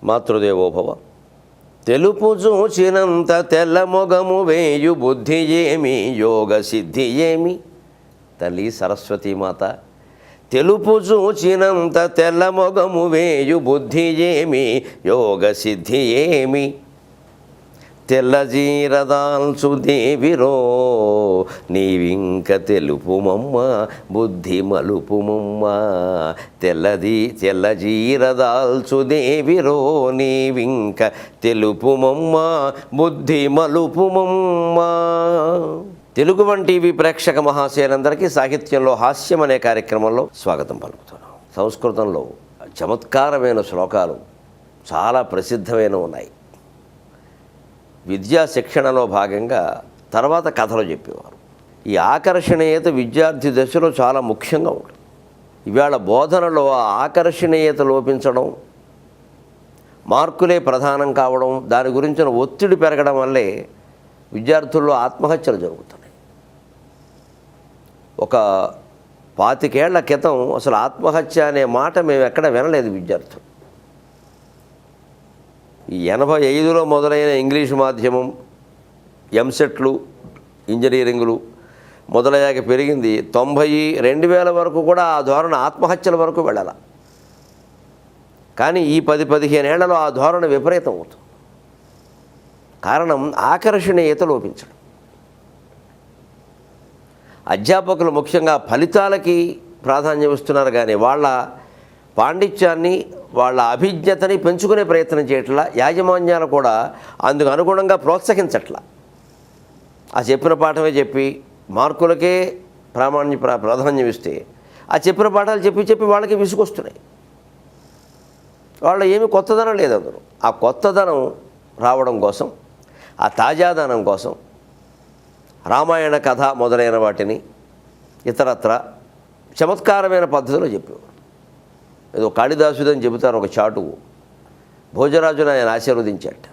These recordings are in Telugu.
మాతృదేవోభవ. తెలుపు చూచినంత తెల్లమొగము వేయు బుద్ధి ఏమి యోగ సిద్ధి ఏమి. తల్లి సరస్వతీమాత, తెలుపు చూచినంత తెల్లమొగము వేయు బుద్ధి ఏమి యోగ సిద్ధి ఏమి. తెల్లజీరదాల్చు దేవిరో నీవింక తెలుపుమమ్మ బుద్ధి మలుపుమమ్మ. తెల్లజీరదాల్చు దేవిరో నీవింక తెలుపుమమ్మ బుద్ధి మలుపుమమ్మ. తెలుగు వన్ టీవీ ప్రేక్షక మహాశయులందరికీ సాహిత్యంలో హాస్యం అనే కార్యక్రమంలో స్వాగతం పలుకుతున్నాం. సంస్కృతంలో చమత్కారమైన శ్లోకాలు చాలా ప్రసిద్ధమైన ఉన్నాయి. విద్యా శిక్షణలో భాగంగా తర్వాత కథలు చెప్పేవారు. ఈ ఆకర్షణీయత విద్యార్థి దశలో చాలా ముఖ్యంగా ఉంటుంది. ఇవాళ బోధనలో ఆ ఆకర్షణీయత లోపించడం, మార్కులే ప్రధానం కావడం, దాని గురించిన ఒత్తిడి పెరగడం వల్లే విద్యార్థుల్లో ఆత్మహత్యలు జరుగుతున్నాయి. ఒక 25 ఏళ్ల క్రితం అసలు ఆత్మహత్య అనే మాట మేము ఎక్కడ వినలేదు విద్యార్థులు. ఈ 85లో మొదలైన ఇంగ్లీష్ మాధ్యమం, ఎంసెట్లు, ఇంజనీరింగులు మొదలయ్యాక పెరిగింది. 90, 2000 వరకు కూడా ఆ ధోరణి ఆత్మహత్యల వరకు వెళ్ళాల. కానీ ఈ 10-15 ఏళ్లలో ఆ ధోరణి విపరీతం అవుతుంది. కారణం ఆకర్షణీయత లోపించడం. అధ్యాపకులు ముఖ్యంగా ఫలితాలకి ప్రాధాన్యం ఇస్తున్నారు, కానీ వాళ్ళ పాండిత్యాన్ని, వాళ్ళ అభిజ్ఞతని పెంచుకునే ప్రయత్నం చేయట్లా. యాజమాన్యాలు కూడా అందుకు అనుగుణంగా ప్రోత్సహించట్లా. ఆ చెప్పిన పాఠమే చెప్పి మార్కులకే ప్రాధాన్యం ఇస్తే ఆ చెప్పిన పాఠాలు చెప్పి వాళ్ళకి విసుగొస్తున్నాయి. వాళ్ళ ఏమి కొత్తదనం లేదు అందులో. ఆ కొత్తదనం రావడం కోసం, ఆ తాజాదనం కోసం రామాయణ కథ మొదలైన వాటిని ఇతరత్ర చమత్కారమైన పద్ధతిలో చెప్పేవారు. ఏదో కాళిదాసుదని చెబుతారు ఒక చాటువు. భోజరాజును ఆయన ఆశీర్వదించాట.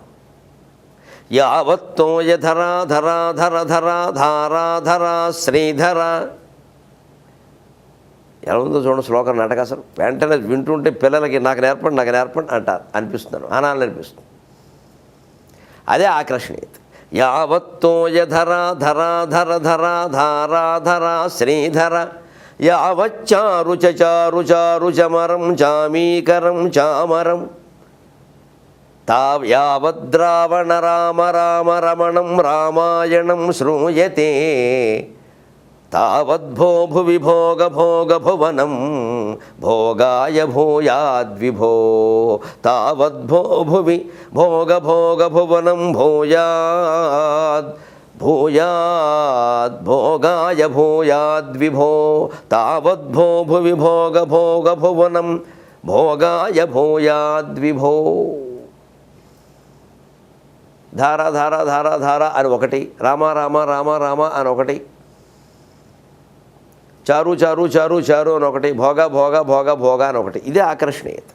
యావత్తోయ ధరా ధరా ధర ధరా ధారాధరా శ్రీధర. ఎలా ఉందో చూడండి శ్లోకం నాటక. అసలు వెంటనే వింటుంటే పిల్లలకి నాకు నేర్పండి అంటారు, అనిపిస్తున్నాను, అనాలనిపిస్తుంది. అదే ఆకర్షణీయత. యావత్తోయ ధరా ధరా ధర ధరా ధారాధరా శ్రీధర. యావచ్చారు చారు చారు చమరం చామీకరం చామరం. యావద్రావణ రామ రామ రమణం రామాయణం శ్రూయతే. తావద్భో భువి భోగ భోగ భువనం భోగాయ భూయాద్విభో. తావద్భో భువి భోగ భోగ భువనం భూయాద్ భూయాద్ భోగాయ భూయాద్విభో. తావద్భో భువి భోగ భోగ భువనం భోగాయ భూయాద్విభో. ధార ధార ధార ధార అని ఒకటి, రామ రామ రామ రామ అని ఒకటి, చారు చారు చారు చారు అని ఒకటి, భోగ భోగ భోగ భోగ అని ఒకటి. ఇదే ఆకర్షణీయత.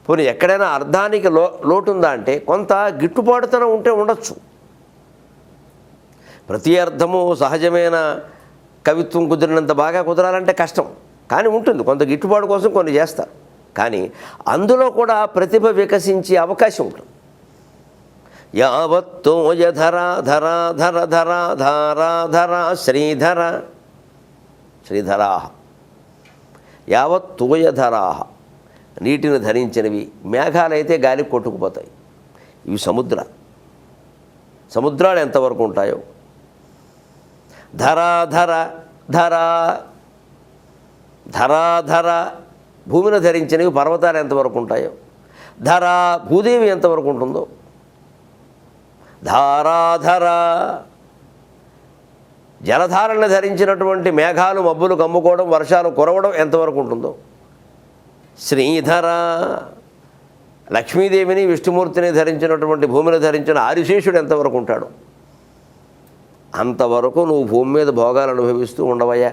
పోనీ ఎక్కడైనా అర్థానికి లోటుందా అంటే కొంత గిట్టుబాటుతనం ఉంటే ఉండొచ్చు. ప్రతి అర్థము సహజమైన కవిత్వం కుదిరినంత బాగా కుదరాలంటే కష్టం, కానీ ఉంటుంది. కొంత గిట్టుబాటు కోసం కొన్ని చేస్తారు, కానీ అందులో కూడా ప్రతిభ వికసించే అవకాశం ఉంటుంది. యావత్తోయ ధరా ధరా ధర ధరా ధారాధరా శ్రీధర. శ్రీధరా. యావత్తోయధరా నీటిని ధరించినవి. మేఘాలైతే గాలికి కొట్టుకుపోతాయి. ఇవి సముద్రాలు ఎంతవరకు ఉంటాయో. ధరాధర ధరా ధరాధర భూమిని ధరించినవి. పర్వతాలు ఎంతవరకు ఉంటాయో. ధరా భూదేవి ఎంతవరకు ఉంటుందో. ధారాధర జలధారలను ధరించినటువంటి మేఘాలు మబ్బులు కమ్ముకోవడం, వర్షాలు కురవడం ఎంతవరకు ఉంటుందో. శ్రీధర లక్ష్మీదేవిని విష్ణుమూర్తిని ధరించినటువంటి భూమిని ధరించిన ఆదిశేషుడు ఎంతవరకు ఉంటాడు. అంతవరకు నువ్వు భూమి మీద భోగాలు అనుభవిస్తూ ఉండవయ్యా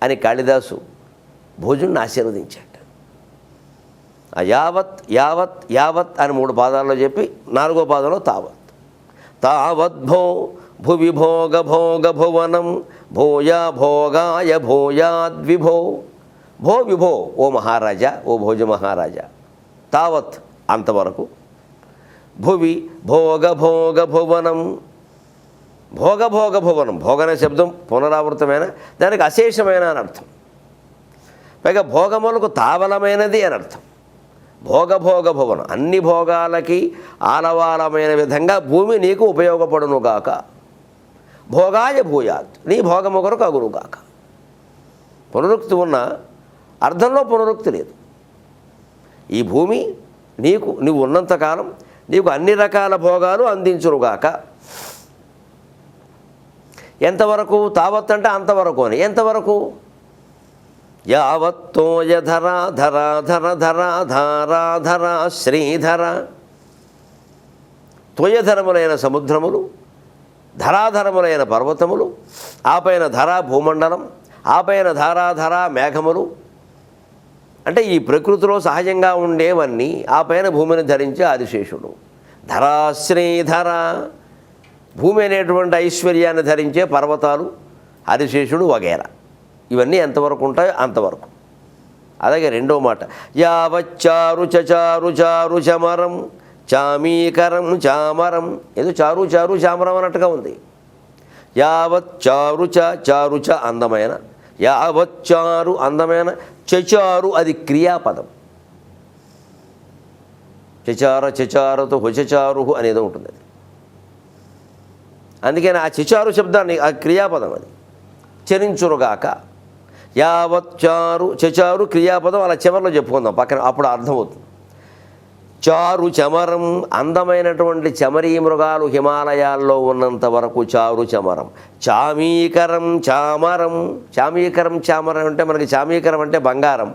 అని కాళిదాసు భోజుని ఆశీర్వదించాడు. యావత్ యావత్ యావత్ అని 3 పాదాల్లో చెప్పి 4వ పాదంలో తావత్. తావద్భో భువి భోగ భోగ భువనం భూయా భోగాయ భూయాద్విభో. భో విభో, ఓ మహారాజా, ఓ భోజ మహారాజా. తావత్ అంతవరకు. భువి భోగ భోగ భువనం, భోగ భోగ భువనం, భోగ అనే శబ్దం పునరావృతమైన, దానికి అశేషమైన అని అర్థం. పైగా భోగములకు తావలమైనది అని అర్థం. భోగ భోగ భువనం, అన్ని భోగాలకి ఆలవాలమైన విధంగా భూమి నీకు ఉపయోగపడునుగాక. భోగాయ భూయాత్, నీ భోగము కొరకు అగునుగాక. పునరుక్తి ఉన్న అర్థంలో పునరుక్తి లేదు. ఈ భూమి నీకు, నువ్వు ఉన్నంతకాలం నీకు అన్ని రకాల భోగాలు అందించునుగాక. ఎంతవరకు? తావత్ అంటే అంతవరకు అని. ఎంతవరకు? యావత్తోయ ధరా ధరా ధర ధరా ధారా ధరా శ్రీధర, తోయధరములైన సముద్రములు, ధరాధరములైన పర్వతములు, ఆపైన ధరా భూమండలం, ఆపైన ధారాధర మేఘములు, అంటే ఈ ప్రకృతిలో సహజంగా ఉండేవన్నీ ఆపైన భూమిని ధరించే ఆదిశేషుడు. ధరాశ్రీధర, భూమి అనేటువంటి ఐశ్వర్యాన్ని ధరించే పర్వతాలు, ఆదిశేషుడు వగేరా. ఇవన్నీ ఎంతవరకు ఉంటాయో అంతవరకు. అలాగే రెండో మాట, యావచ్చారు చచారు చారు చమరం చామీకరం చామరం, ఏదో చారు చారు చామరం అన్నట్టుగా ఉంది. యావచ్చారు చారు చ అందమైన, యావచ్చారు అందమైన, చచారు అది క్రియాపదం. చచార చచారతో హుచచారు అనేది ఉంటుంది. అది అందుకని ఆ చచారు శబ్దాన్ని, ఆ క్రియాపదం అది. చరించురుగాక, యావచ్చారు చచారు క్రియాపదం, అలా చివరిలో చెప్పుకుందాం పక్కన, అప్పుడు అర్థమవుతుంది. చారు చమరం, అందమైనటువంటి చమరీ మృగాలు హిమాలయాల్లో ఉన్నంత వరకు చారు చమరం. చామీకరం చామరం, చామీకరం చామరం అంటే మనకి చామీకరం అంటే బంగారం,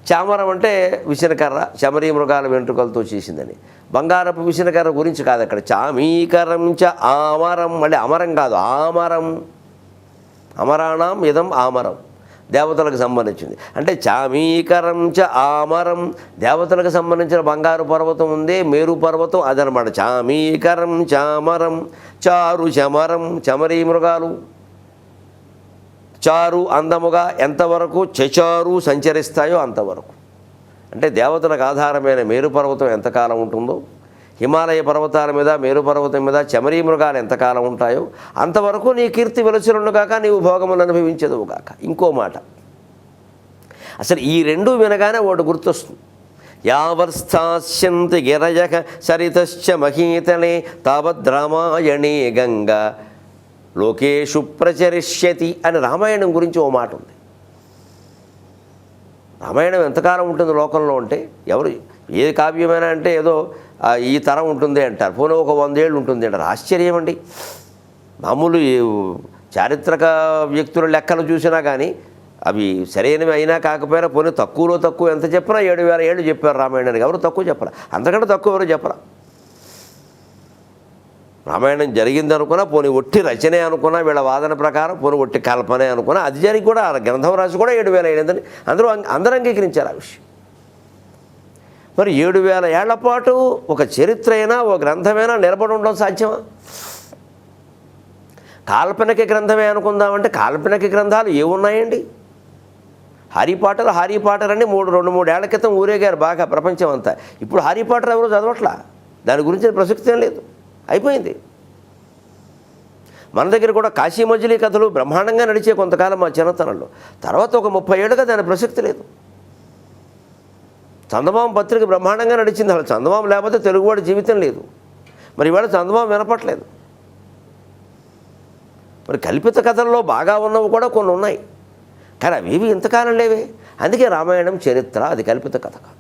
చామరం అంటే విసనకర్ర, చమరీ మృగాల వెంట్రుకలతో చేసిందని. బంగారపు విసనకర్ర గురించి కాదు అక్కడ. చామీకరం చ ఆమరం, మళ్ళీ అమరం కాదు, ఆమరం. అమరాణం ఇదం ఆమరం, దేవతలకు సంబంధించింది. అంటే చామీకరం చ ఆమరం, దేవతలకు సంబంధించిన బంగారు పర్వతం ఉంది, మేరు పర్వతం, అదనమాట. చామీకరం చామరం, చారు చమరం, చమరీ మృగాలు, చారు అందముగా ఎంతవరకు, చచారు సంచరిస్తాయో అంతవరకు. అంటే దేవతలకు ఆధారమైన మేరు పర్వతం ఎంతకాలం ఉంటుందో, హిమాలయ పర్వతాల మీద, మేరు పర్వతం మీద చమరీ మృగాలు ఎంతకాలం ఉంటాయో అంతవరకు నీ కీర్తి వెలుచునుగాక, నీవు భోగములు అనుభవించదువుగాక. ఇంకో మాట, అసలు ఈ రెండు వినగానే ఒకటి గుర్తొస్తుంది. యావర్స్థాస్యంతి గిరయక సరితశ్చ మహీతలే తావద్రామాయణే గంగా లోకేషు ప్రచరిష్యతి అని రామాయణం గురించి ఓ మాట ఉంది. రామాయణం ఎంతకాలం ఉంటుంది లోకంలో అంటే, ఎవరు ఏ కావ్యమైనా అంటే ఏదో ఈ తరం ఉంటుంది అంటారు, పోనీ ఒక 100 ఏళ్ళు ఉంటుంది అంటారు. ఆశ్చర్యం అండి. మామూలు చారిత్రక వ్యక్తుల లెక్కలు చూసినా కానీ అవి సరైనవి అయినా కాకపోయినా, పోనీ తక్కువలో తక్కువ ఎంత చెప్పినా 7000 ఏళ్ళు చెప్పారు రామాయణానికి. ఎవరు తక్కువ చెప్పరా, అంతకంటే తక్కువ ఎవరు చెప్పరా. రామాయణం జరిగింది అనుకున్నా, పోనీ ఒట్టి రచనే అనుకున్నా, వీళ్ళ వాదన ప్రకారం పోనీ ఒట్టి కల్పనే అనుకున్నా, అది జరిగి కూడా గ్రంథం రాసి కూడా 7000 ఏళ్ళని అందరూ అంగీకరించారు ఆ విషయం. మరి 7000 ఏళ్ల పాటు ఒక చరిత్ర అయినా, ఒక గ్రంథమైనా నిలబడి ఉండడం సాధ్యమా? కాల్పనిక గ్రంథమే అనుకుందామంటే కాల్పనిక గ్రంథాలు ఏమున్నాయండి? హ్యారీ పాటర్ అని 2-3 ఏళ్ల క్రితం ఊరేగారు బాగా ప్రపంచం అంతా. ఇప్పుడు హ్యారీ పాటర్ ఎవరు చదవట్లా, దాని గురించి ప్రసక్తి ఏం లేదు, అయిపోయింది. మన దగ్గర కూడా కాశీ మజిలీ కథలు బ్రహ్మాండంగా నడిచే కొంతకాలం మా చిన్నతనంలో, తర్వాత ఒక 30 ఏళ్ళుగా దాని ప్రసక్తి లేదు. చందమామ పత్రిక బ్రహ్మాండంగా నడిచింది, అసలు చందమామ లేకపోతే తెలుగువాడి జీవితం లేదు. మరి ఇవాళ చందమామ వినపట్లేదు. మరి కల్పిత కథల్లో బాగా ఉన్నవి కూడా కొన్ని ఉన్నాయి, కానీ అవి ఇంతకాలం లేవే. అందుకే రామాయణం చరిత్ర, అది కల్పిత కథ కాదు.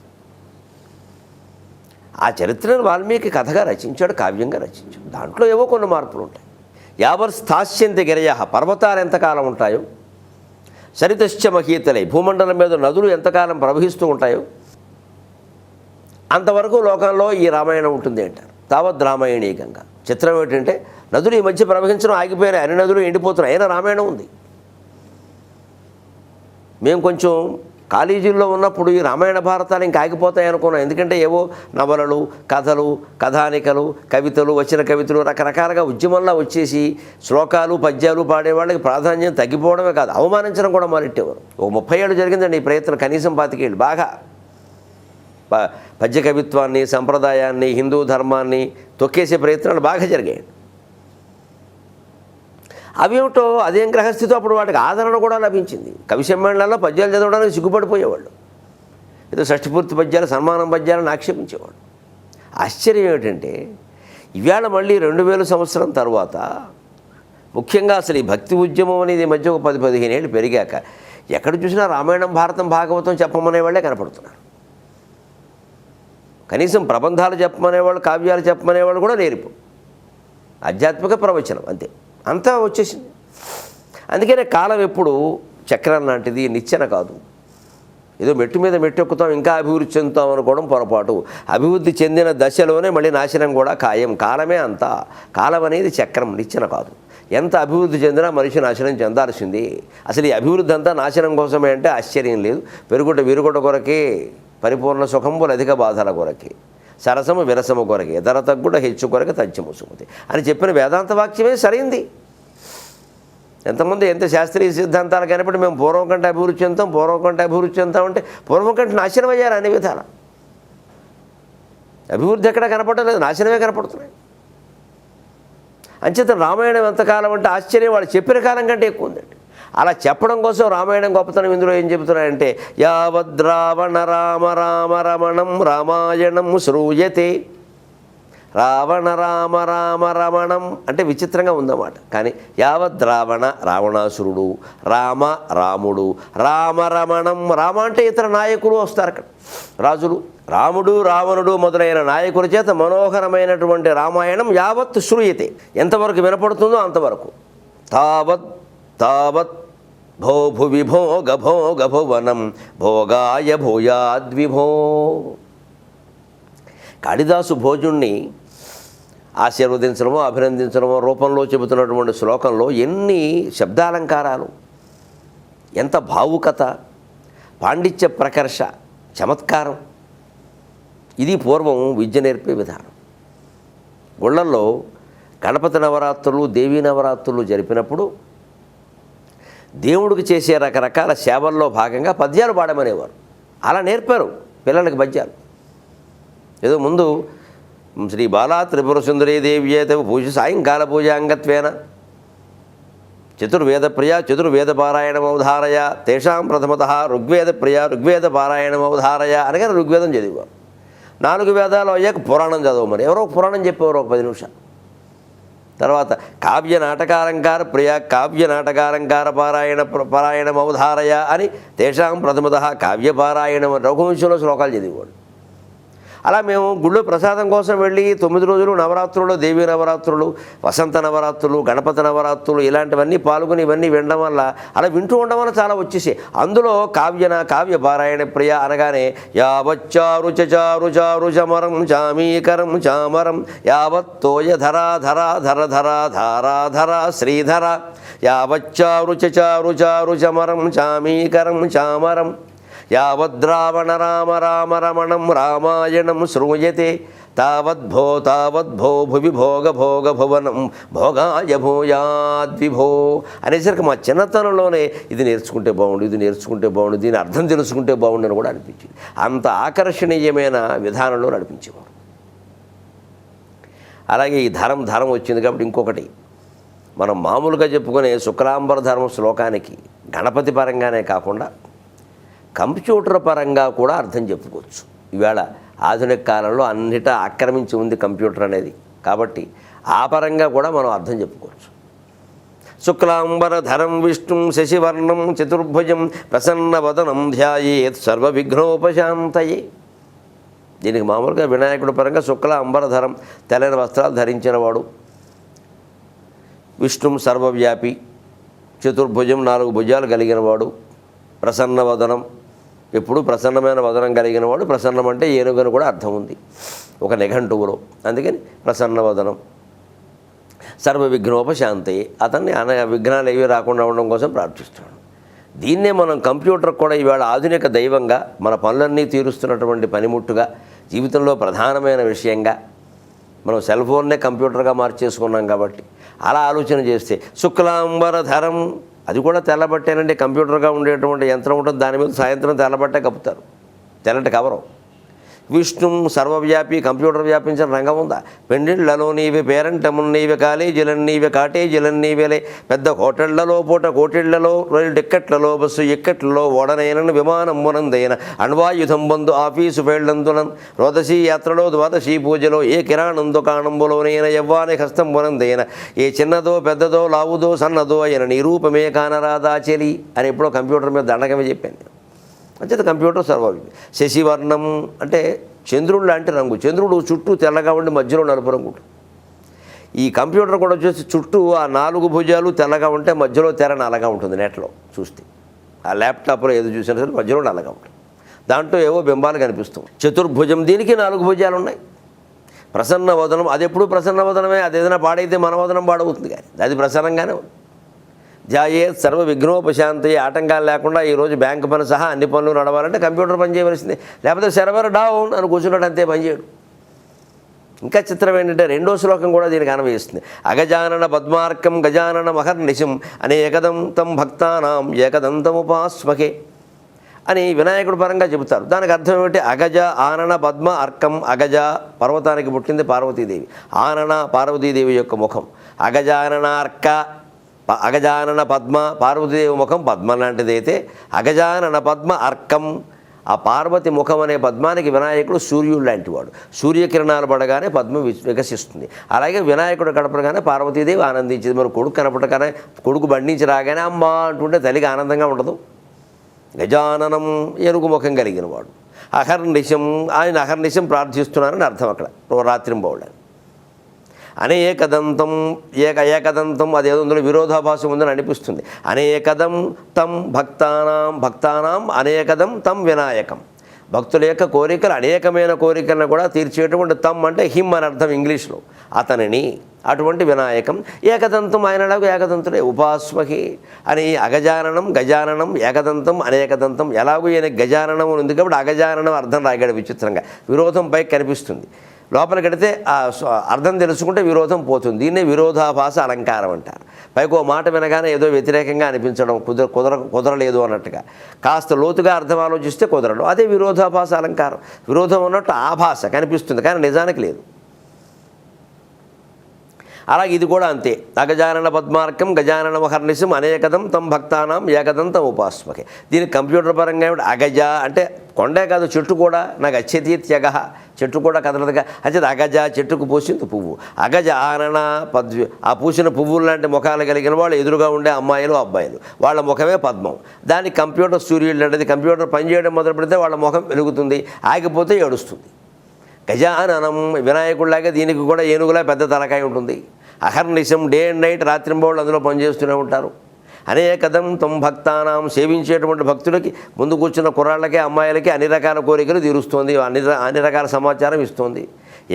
ఆ చరిత్రను వాల్మీకి కథగా రచించాడు, కావ్యంగా రచించాడు. దాంట్లో ఏవో కొన్ని మార్పులు ఉంటాయి. యావర్స్థాస్యంతి గిరయ, పర్వతాలు ఎంతకాలం ఉంటాయో, సరితశ్చ మహీతలై, భూమండలం మీద నదులు ఎంతకాలం ప్రవహిస్తూ ఉంటాయో అంతవరకు లోకంలో ఈ రామాయణం ఉంటుంది అంటారు. తావద్ రామాయణీ గంగా. చిత్రం ఏంటంటే నదులు ఈ మధ్య ప్రవహించడం ఆగిపోయినాయి, అన్ని నదులు ఎండిపోతున్నాయి, అయినా రామాయణం ఉంది. మేము కొంచెం కాలేజీల్లో ఉన్నప్పుడు ఈ రామాయణ భారతాలు ఇంకా ఆగిపోతాయి అనుకున్నాం. ఎందుకంటే ఏవో నవలలు, కథలు, కథానికలు, కవితలు, వచ్చిన కవితలు రకరకాలుగా ఉద్యమంలా వచ్చేసి శ్లోకాలు, పద్యాలు పాడేవాళ్ళకి ప్రాధాన్యం తగ్గిపోవడమే కాదు, అవమానించడం కూడా మొదలెట్టేవారు. ఒక 30 ఏళ్ళు జరిగిందండి ఈ ప్రయత్నం, కనీసం 25 ఏళ్ళు బాగా. పద్య కవిత్వాన్ని, సంప్రదాయాన్ని, హిందూ ధర్మాన్ని తొక్కేసే ప్రయత్నాలు బాగా జరిగాయి. అవేమిటో అదేం గ్రహస్థితో అప్పుడు వాటికి ఆదరణ కూడా లభించింది. కవి సమ్మేళనాల్లో పద్యాలు చదవడానికి సిగ్గుపడిపోయేవాళ్ళు. ఏదో షష్ఠపూర్తి పద్యాలు, సన్మానం పద్యాలను ఆక్షేపించేవాళ్ళు. ఆశ్చర్యం ఏమిటంటే ఇవాళ మళ్ళీ 2000 సంవత్సరం తర్వాత ముఖ్యంగా అసలు ఈ భక్తి ఉద్యమం అనేది మధ్య ఒక 10-15 ఏళ్ళు పెరిగాక ఎక్కడ చూసినా రామాయణం, భారతం, భాగవతం చెప్పమనేవాళ్ళే కనపడుతున్నారు. కనీసం ప్రబంధాలు చెప్పమనేవాళ్ళు, కావ్యాలు చెప్పమనేవాళ్ళు కూడా లేరు. ఆధ్యాత్మిక ప్రవచనం అంతే, అంతా వచ్చేసింది. అందుకనే కాలం ఎప్పుడు చక్రం లాంటిది, నిచ్చెన కాదు. ఏదో మెట్టు మీద మెట్టు ఎక్కుతాం, ఇంకా అభివృద్ధి చెందుతాం అనుకోవడం పొరపాటు. అభివృద్ధి చెందిన దశలోనే మళ్ళీ నాశనం కూడా ఖాయం. కాలమే అంతా. కాలం అనేది చక్రం, నిచ్చెన కాదు. ఎంత అభివృద్ధి చెందినా మనిషి నాశనం చెందాల్సింది. అసలు ఈ అభివృద్ధి అంతా నాశనం కోసమే అంటే ఆశ్చర్యం లేదు. పెరుగుట విరుగుట కొరకే, పరిపూర్ణ సుఖంబులు అధిక బాధల కొరకే, సరసము విరసము కొరకే, ధర తగ్గుట హెచ్చు కొరకే తథ్యము సుమతి అని చెప్పిన వేదాంత వాక్యమే సరైంది. ఎంతమంది ఎంత శాస్త్రీయ సిద్ధాంతాలు కనపడి మేము పూర్వం కంటే అభివృద్ధి చెందుతాం, పూర్వం కంటే అభివృద్ధి చెందుతాం అంటే పూర్వం కంటే నాశనం అయ్యారు అన్ని విధాల. అభివృద్ధి ఎక్కడ కనపడలేదు, నాశనమే కనపడుతున్నాయి. అంచేత రామాయణం ఎంతకాలం అంటే ఆశ్చర్యం వాళ్ళు చెప్పిన కాలం కంటే ఎక్కువ ఉందండి. అలా చెప్పడం కోసం రామాయణం గొప్పతనం ఇందులో ఏం చెబుతున్నాయంటే యావద్రావణ రామ రామ రమణం రామాయణం శ్రూయతే. రావణ రామ రామ రమణం అంటే విచిత్రంగా ఉందన్నమాట. కానీ యావద్ రావణ రావణాసురుడు, రామ రాముడు, రామ రమణం రామ అంటే ఇతర నాయకులు వస్తారు అక్కడ, రాజులు, రాముడు రావణుడు మొదలైన నాయకుల చేత మనోహరమైనటువంటి రామాయణం యావత్ శ్రూయతే, ఎంతవరకు వినపడుతుందో అంతవరకు. తావత్ తావత్ భో భువి భోగ భోగ భువనం భోగాయ భూయాద్విభో. కాళిదాసు భోజుణ్ణి ఆశీర్వదించడమో అభినందించడమో రూపంలో చెబుతున్నటువంటి శ్లోకంలో ఎన్ని శబ్దాలంకారాలు, ఎంత భావుకత, పాండిత్య ప్రకర్ష, చమత్కారం. ఇది పూర్వం విద్య నేర్పే విధానం. గుళ్ళల్లో గణపతి నవరాత్రులు, దేవీ నవరాత్రులు జరిపినప్పుడు దేవుడికి చేసే రకరకాల సేవల్లో భాగంగా పద్యాలు పాడమనేవారు. అలా నేర్పారు పిల్లలకి పద్యాలు. ఏదో ముందు శ్రీ బాలా త్రిపుర సుందరీ దేవ్యేత పూజ సాయంకాల పూజాంగత్వేన చతుర్వేద ప్రియ చతుర్వేద పారాయణమవధారయ తేషాం ప్రథమత ఋగ్వేద ప్రియ ఋగ్వేద పారాయణమవధారయ అనగానే ఋగ్వేదం చదివారు. 4 వేదాలు అయ్యాక పురాణం చదవమని ఎవరో పురాణం చెప్పేవారు ఒక 10 నిమిషాలు. తర్వాత కావ్య నాటకాలంకార ప్రియ కావ్య నాటకాలంకార పారాయణమవధారయ అని తేషాం ప్రథమత కావ్య పారాయణం రఘువంశంలో శ్లోకాలు చదివేవాడు. అలా మేము గుళ్ళో ప్రసాదం కోసం వెళ్ళి 9 రోజులు నవరాత్రులు, దేవీ నవరాత్రులు, వసంత నవరాత్రులు, గణపతి నవరాత్రులు ఇలాంటివన్నీ పాల్గొని ఇవన్నీ వినడం వల్ల అలా వింటూ ఉండడం వల్ల చాలా వచ్చేసాయి. అందులో కావ్య పారాయణ ప్రియ అనగానే యావచ్చారు చారు చారు చమరం చామీకరం చామరం యావత్తోయ ధరా ధరా ధర ధరా ధారా ధరా శ్రీధర యావచ్చారు చారు చారు చమరం చామీకరం చామరం యావద్రావణ రామ రామ రమణం రామాయణం శ్రూయతే తావద్భో భువి భోగ భోగ భువనం భోగాయ భూయాద్విభో అనేసరికి మా చిన్నతనంలోనే ఇది నేర్చుకుంటే బాగుండు, ఇది నేర్చుకుంటే బాగుండు, దీని అర్థం తెలుసుకుంటే బాగుండు అని కూడా అనిపించింది. అంత ఆకర్షణీయమైన విధానంలో నడిపించేవారు. అలాగే ఈ ధరం వచ్చింది కాబట్టి ఇంకొకటి మనం మామూలుగా చెప్పుకునే శుక్లాంబర ధర్మ శ్లోకానికి గణపతి పరంగానే కాకుండా కంప్యూటర్ పరంగా కూడా అర్థం చెప్పుకోవచ్చు. ఈవేళ ఆధునిక కాలంలో అన్నిటా ఆక్రమించి ఉంది కంప్యూటర్ అనేది. కాబట్టి ఆ పరంగా కూడా మనం అర్థం చెప్పుకోవచ్చు. శుక్లాంబర ధరం విష్ణుం శశివర్ణం చతుర్భుజం ప్రసన్నవదనం ధ్యాయేత్ సర్వ విఘ్నోపశాంతయే. దీనికి మామూలుగా వినాయకుడి పరంగా శుక్ల అంబరధరం తెల్లని వస్త్రాలు ధరించినవాడు, విష్ణుం సర్వవ్యాపి, చతుర్భుజం 4 భుజాలు కలిగినవాడు, ప్రసన్నవదనం ఎప్పుడు ప్రసన్నమైన వదనం కలిగిన వాడు. ప్రసన్నం అంటే ఏనుగను కూడా అర్థం ఉంది ఒక నిఘంటువులో, అందుకని ప్రసన్నవదనం. సర్వ విఘ్నోపశాంతి, అతన్ని విఘ్నాలు ఏవి రాకుండా ఉండడం కోసం ప్రార్థిస్తున్నాడు. దీన్నే మనం కంప్యూటర్ కూడా ఈవేళ ఆధునిక దైవంగా, మన పనులన్నీ తీరుస్తున్నటువంటి పనిముట్టుగా, జీవితంలో ప్రధానమైన విషయంగా మనం సెల్ ఫోన్నే కంప్యూటర్గా మార్చేసుకున్నాం. కాబట్టి అలా ఆలోచన చేస్తే శుక్లాంబరధరం, అది కూడా తెల్లబట్టేనండి. కంప్యూటర్గా ఉండేటువంటి యంత్రం ఉంటుంది, దాని మీద సాయంత్రం తెల్లబట్టే కప్పుతారు, తెల్లటి కవరం. విష్ణుం సర్వవ్యాపి కంప్యూటర్ వ్యాపించిన రంగం ఉందా? పెండిళ్లలో నీవే, పేరంటములు నీవే, కాలేజీలను నీవే, కాటేజీలను నీవేలే, పెద్ద హోటళ్లలో పూట కోటిళ్లలో, రైలు టిక్కెట్లలో, బస్సు ఇక్కట్లలో, ఓడనైనను విమానం మునందైన, అణ్వాయుధం బంధు ఆఫీసు వేళ్లందున, రోదశీ యాత్రలో ద్వాదశీ పూజలో, ఏ కిరాణం దుకాణంబులోనైన, యవ్వాని హస్తం మునందైన, ఏ చిన్నదో పెద్దదో లావుదో సన్నదో అయిన, నీ రూపమే కానరాదా చెలి అని ఎప్పుడో కంప్యూటర్ మీద దండకమే చెప్పాను నేను. అంచేత కంప్యూటర్ సర్వవ్యాపి. శశివర్ణం అంటే చంద్రుడు లాంటి రంగు. చంద్రుడు చుట్టూ తెల్లగా ఉండి మధ్యలో నలుపు రంగు ఉంటుంది. ఈ కంప్యూటర్ కూడా వచ్చేసి చుట్టూ ఆ 4 భుజాలు తెల్లగా ఉంటే మధ్యలో తెర నల్లగా ఉంటుంది. నెట్లో చూస్తే ఆ ల్యాప్టాప్లో ఏదో చూసినా సరే మధ్యలో నల్లగా ఉంటుంది. దాంట్లో ఏవో బింబాలు కనిపిస్తాం. చతుర్భుజం, దీనికి 4 భుజాలు ఉన్నాయి. ప్రసన్న వదనం, అది ఎప్పుడు ప్రసన్న వదనమే. అది ఏదైనా పాడైతే మన వదనం పాడవుతుంది, కానీ అది ప్రసన్నంగానే ఉంది. ధ్యాయే సర్వ విఘ్నోపశాంతి, ఆటంకాలు లేకుండా ఈరోజు బ్యాంకు పని సహా అన్ని పనులు నడవాలంటే కంప్యూటర్ పని చేయవలసిందే. లేకపోతే సర్వర్ డౌన్ అని కూర్చున్నాడు, అంతే, పనిచేయడు. ఇంకా చిత్రం ఏంటంటే 2వ శ్లోకం కూడా దీనికి అన్వయిస్తుంది. అగజానన పద్మార్కం గజానన మహర్నిశం అనేకదంతం భక్తానాం ఏకదంతముపాస్మకే అని వినాయకుడు పరంగా చెబుతారు. దానికి అర్థం ఏమిటి? అగజ ఆనన పద్మ అర్కం. అగజ పర్వతానికి పుట్టింది పార్వతీదేవి. ఆనన పార్వతీదేవి యొక్క ముఖం. అగజానన అర్క అగజానన పద్మ, పార్వతీదేవి ముఖం పద్మ లాంటిదైతే అగజానన పద్మ అర్కం, ఆ పార్వతి ముఖం అనే పద్మానికి వినాయకుడు సూర్యుడు లాంటివాడు. సూర్యకిరణాలు పడగానే పద్మం వికసిస్తుంది. అలాగే వినాయకుడు కనపడగానే పార్వతీదేవి ఆనందించింది. మరి కొడుకు కనపడగానే, కొడుకు బండించి రాగానే అమ్మ అంటుంటే తల్లికి ఆనందంగా ఉండదు. గజాననం, ఏనుగు ముఖం కలిగిన వాడు. అహర్నిశం, ఆయన అహర్నిశం ప్రార్థిస్తున్నారని అర్థం అక్కడ రాత్రింబవళ్ళని. అనేకదంతం, ఏకదంతం అదేదో అందులో విరోధాభాసం ఉందని అనిపిస్తుంది. అనేకదం తం భక్తానాం అనేకదం తం వినాయకం. భక్తుల యొక్క కోరికలు, అనేకమైన కోరికలను కూడా తీర్చేటువంటి తం అంటే హిమ్ అని అర్థం ఇంగ్లీష్లో, అతనిని. అటువంటి వినాయకం. ఏకదంతం, ఆయనలాగా ఏకదంతుడే. ఉపాస్మహి అని అగజాననం గజాననం ఏకదంతం అనేకదంతం. ఎలాగో ఈయన గజాననం ఉంది కాబట్టి అగజాననం అర్థం రాగాడు విచిత్రంగా. విరోధం పైకి కనిపిస్తుంది. లోపలికి వెడితే ఆ అర్థం తెలుసుకుంటే విరోధం పోతుంది. దీన్నే విరోధాభాస అలంకారం అంటారు. పైకి ఓ మాట వినగానే ఏదో వ్యతిరేకంగా అనిపించడం, కుదరలేదు అన్నట్టుగా. కాస్త లోతుగా అర్థం ఆలోచిస్తే కుదరడం, అదే విరోధాభాస అలంకారం. విరోధం ఉన్నట్టు ఆభాస కనిపిస్తుంది, కానీ నిజానికి లేదు. అలాగే ఇది కూడా అంతే. అగజానన పద్మార్కం గజానన మహర్నిశం అనేకదం తం భక్తానాం ఏకదంతం ఉపాస్మకే. దీనికి కంప్యూటర్ పరంగా అగజ అంటే కొండే కాదు, చెట్టు కూడా. నాకు అచ్చేతి త్యగ, చెట్టు కూడా కదలదుగా. అంటే అగజ, చెట్టుకు పూసింది పువ్వు. అగజ ఆనన ఆ పూసిన పువ్వులు లాంటి ముఖాలు కలిగిన వాళ్ళు ఎదురుగా ఉండే అమ్మాయిలు అబ్బాయిలు, వాళ్ళ ముఖమే పద్మం. దానికి కంప్యూటర్ సూర్యుడు లాంటిది. కంప్యూటర్ పనిచేయడం మొదలు పెడితే వాళ్ళ ముఖం వెలుగుతుంది, ఆగిపోతే ఏడుస్తుంది. గజాననం, వినాయకుడిలాగే దీనికి కూడా ఏనుగులా పెద్ద తలకాయ ఉంటుంది. అహర్నిశం, డే అండ్ నైట్, రాత్రింబౌళ్ళు అందులో పనిచేస్తూనే ఉంటారు. అనేకదం తం భక్తానాం, సేవించేటువంటి భక్తులకి, ముందు కూర్చున్న కుర్రాళ్ళకి అమ్మాయిలకి అన్ని రకాల కోరికలు తీరుస్తోంది, అన్ని రకాల సమాచారం ఇస్తుంది.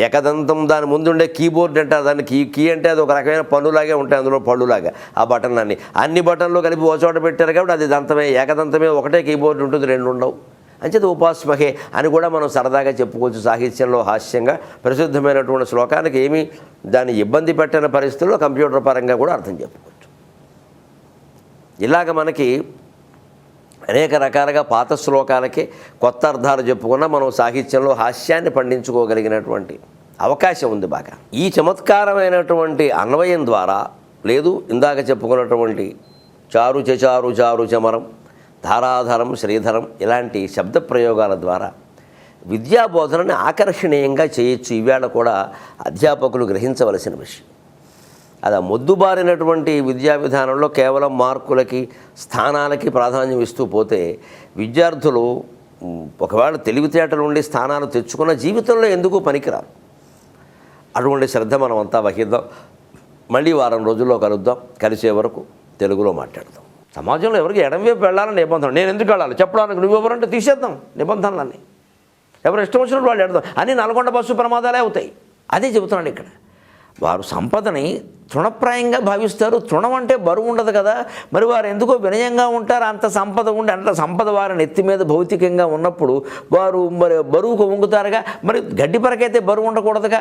ఏకదంతం, దాని ముందుండే కీబోర్డ్ అంటారు. దాన్ని కీ అంటే అది ఒక రకమైన పన్నులాగే ఉంటాయి, అందులో పళ్ళులాగా ఆ బటన్లన్నీ. అన్ని బటన్లు కలిపి ఓ చోట పెట్టారు కాబట్టి అది దంతమే. ఏకదంతమే, ఒకటే కీబోర్డ్ ఉంటుంది, 2 ఉండవు. అంచేది ఉపాస్మహే అని కూడా మనం సరదాగా చెప్పుకోవచ్చు. సాహిత్యంలో హాస్యంగా ప్రసిద్ధమైనటువంటి శ్లోకానికి ఏమీ దాన్ని ఇబ్బంది పెట్టని పరిస్థితుల్లో కంప్యూటర్ పరంగా కూడా అర్థం చెప్పుకోవచ్చు. ఇలాగ మనకి అనేక రకాలుగా పాత శ్లోకాలకి కొత్త అర్థాలు చెప్పుకున్నా మనం సాహిత్యంలో హాస్యాన్ని పండించుకోగలిగినటువంటి అవకాశం ఉంది బాగా. ఈ చమత్కారమైనటువంటి అన్వయం ద్వారా, లేదు ఇందాక చెప్పుకున్నటువంటి చారు చచారు చారు చమరం, ధారాధరం శ్రీధరం ఇలాంటి శబ్ద ప్రయోగాల ద్వారా విద్యాబోధనని ఆకర్షణీయంగా చేయొచ్చు. ఈవేళ కూడా అధ్యాపకులు గ్రహించవలసిన విషయం. అది మొద్దుబారినటువంటి విద్యా విధానంలో కేవలం మార్కులకి, స్థానాలకి ప్రాధాన్యం ఇస్తూ పోతే విద్యార్థులు ఒకవేళ తెలివితేటలు ఉండి స్థానాలు తెచ్చుకున్న జీవితంలో ఎందుకు పనికిరారు. అటువంటి శ్రద్ధ మనం అంతా వహిద్దాం. మళ్ళీ వారం రోజుల్లో కలుద్దాం. కలిసే వరకు తెలుగులో మాట్లాడదాం. సమాజంలో ఎవరికి ఎడమవైపు వెళ్ళాలని నిబంధన. నేను ఎందుకు వెళ్ళాలి చెప్పడానికి, నువ్వెవరంటే తీసేద్దాం నిబంధనలన్నీ. ఎవరు ఇష్టం వచ్చినట్టు వాళ్ళు ఎడదాం. అన్నీ నల్గొండ బస్సు ప్రమాదాలే అవుతాయి. అదే చెబుతున్నాను ఇక్కడ. వారు సంపదని తృణప్రాయంగా భావిస్తారు. తృణం అంటే బరువు ఉండదు కదా, మరి వారు ఎందుకో వినయంగా ఉంటారు. అంత సంపద ఉండి, అంత సంపద వారి నెత్తి మీద భౌతికంగా ఉన్నప్పుడు వారు మరి బరువుకు వంగుతారుగా. మరి గడ్డి పరకైతే బరువు ఉండకూడదుగా.